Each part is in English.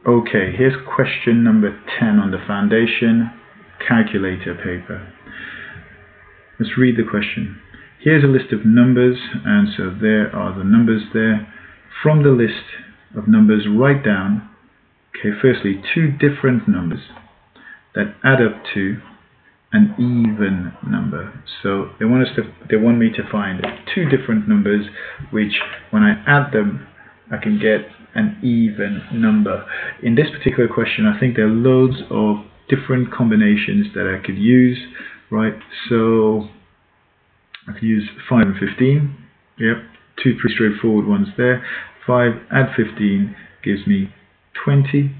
Okay, here's question number 10 on the foundation calculator paper. Let's read the question. Here's a list of numbers, and so there are the numbers there. From the list of numbers, write down, okay, firstly, two different numbers that add up to an even number. So they want me to find two different numbers which, when I add them, I can get an even number. In this particular question, I think there are loads of different combinations that I could use, right? So I could use 5 and 15. Yep, two pretty straightforward ones there. 5 add 15 gives me 20.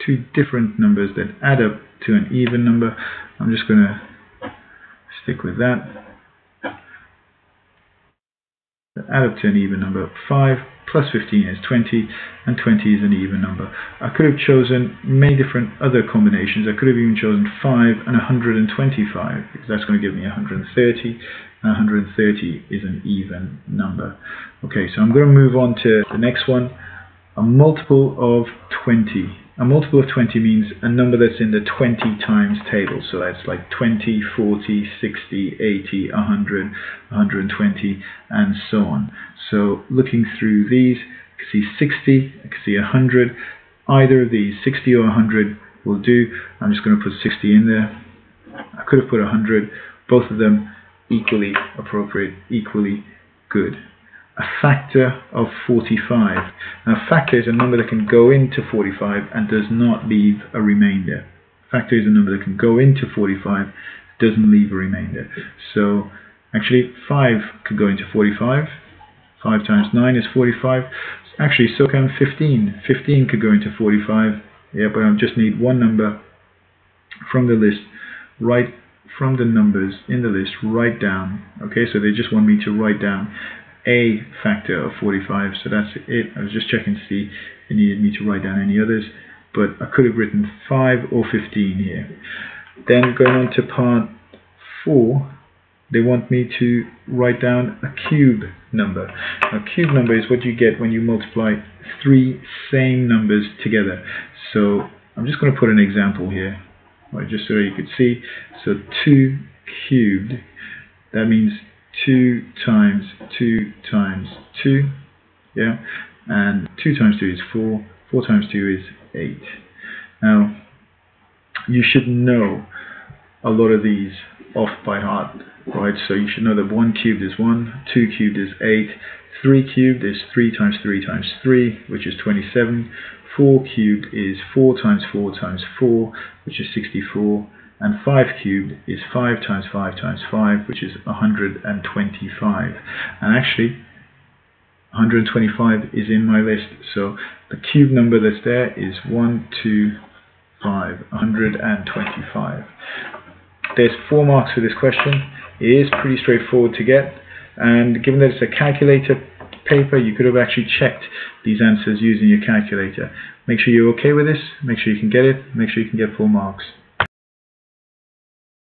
Two different numbers that add up to an even number. I'm just going to stick with that. Add up to an even number. 5 plus 15 is 20, and 20 is an even number. I could have chosen many different other combinations. I could have even chosen 5 and 125, because that's going to give me 130, and 130 is an even number. Okay, so I'm going to move on to the next one. A multiple of 20. A multiple of 20 means a number that's in the 20 times table. So that's like 20, 40, 60, 80, 100, 120, and so on. So looking through these, I can see 60, I can see 100. Either of these, 60 or 100, will do. I'm just going to put 60 in there. I could have put 100. Both of them equally appropriate, equally good. A factor of 45. Now, a factor is a number that can go into 45 and does not leave a remainder. A factor is a number that can go into 45, doesn't leave a remainder. So actually 5 could go into 45. 5 times 9 is 45. Actually, so can 15. 15 could go into 45. Yeah, but I just need one number from the list. Right from the numbers in the list, write down. Okay, so they just want me to write down a factor of 45, so that's it. I was just checking to see if they needed me to write down any others, but I could have written 5 or 15 here. Then going on to part 4, they want me to write down a cube number. A cube number is what you get when you multiply 3 same numbers together. So I'm just going to put an example here, right, just so you could see. So 2 cubed, that means 2 times 2 times 2, yeah, and 2 times 2 is 4, 4 times 2 is 8. Now, you should know a lot of these off by heart, right? So you should know that 1 cubed is 1, 2 cubed is 8, 3 cubed is 3 times 3 times 3, which is 27, 4 cubed is 4 times 4 times 4, which is 64, and 5 cubed is 5 times 5 times 5, which is 125. And actually, 125 is in my list. So the cube number that's there is 125, 125. There's 4 marks for this question. It is pretty straightforward to get. And given that it's a calculator paper, you could have actually checked these answers using your calculator. Make sure you're okay with this. Make sure you can get it. Make sure you can get 4 marks.